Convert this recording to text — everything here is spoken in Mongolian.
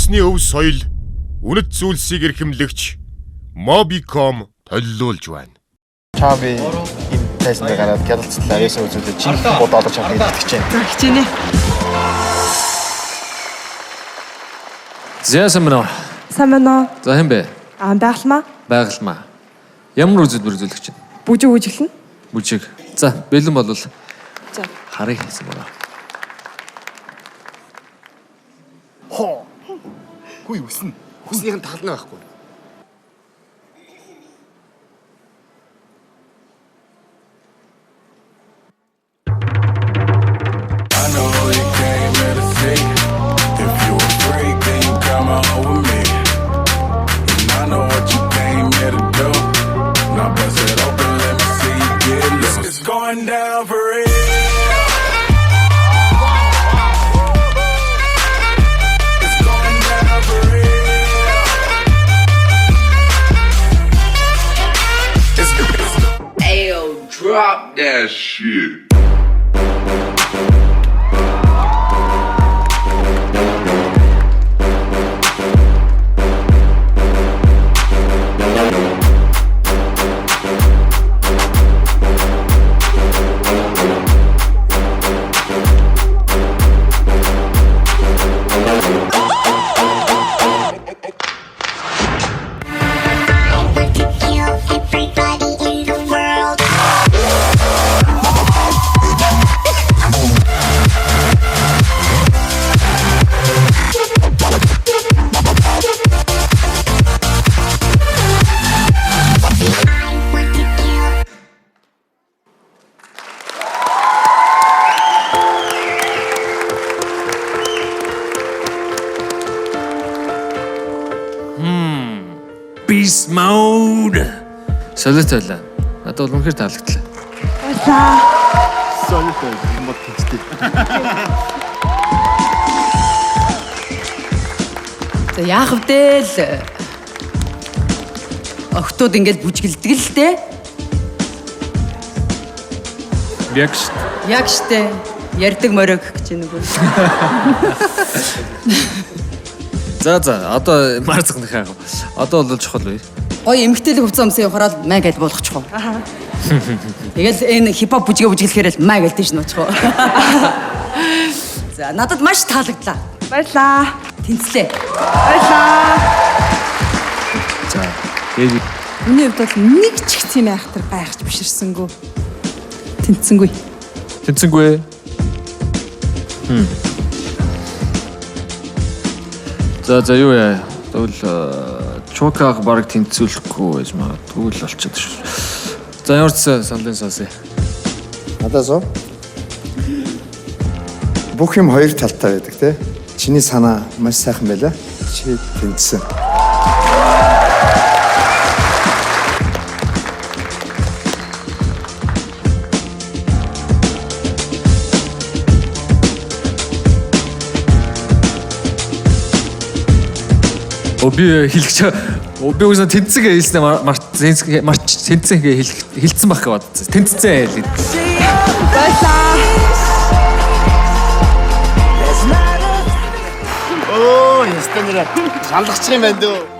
Үндэсний өв соёл, үнэт зүйлсийг эрхэмлэгч Mobicom төлөвлөж байна. Чаби энэ тайзанд гараад гялцлаа ясаа үзүүлээ чи бодоолж авах гэж байна. Хичээнэ. Зясамна. Самана. За хэм бэ? Байгалмаа. Байгалмаа. Ямар үзэлбэр үзүүлэгч байна? Бүжиг үжиглэн. Бүжиг. За, бэлэн болвол. За. Харъя гэсэн байна. Хоо. Хүй үснэ. Хүснийхэн тал нь байхгүй. Going down for real. It's going down for real. Ayo, drop that shit. Beast mode. Солиот байлаа. Надад бол үнэхээр таалагдлаа. Солиот юм бол тэнцтэй. За яах вэ л? Охтууд ингээд бүжгэлдэг л дээ. Яг штэ. Ярддаг морог гэж нүгөө. За одоо марцх нөхөө. Одоо бол чухал бай. Гоё эмгтээлэг хувцас өмсөө явахаар май гэж болгочихоо. Тэгэл энэ хипхоп бүжгээ бүжгэлэхээр л май гэлтэй ш нуучих уу. За надад маш таалагдлаа. Баярлаа. Тэнцлээ. Баярлаа. За тэгээд Миний хувьд бол нэг ч их тийм айхтар гайхаж биширсэнгүү. Тэнцсэнгүй. тэнцэнгүй. За юу яа. Тэгвэл чокаг баг тэнцүүлэхгүй байж магадгүй л болчиход шүү. За ямар ч саналын сонсъё. Надаас уу? Бүх юм хоёр талтай байдаг тий. Чиний санаа маш сайхан байлаа. Чи тэнцсэн. Би хэлчих. Би үгүй тэнцэг хэлснээр марч тэнцэн хэлсэн байх гэж бодсон. Тэнцсэн хэл. Баярлаа. Оо, ястаа нэр шалгачих юм байна дөө.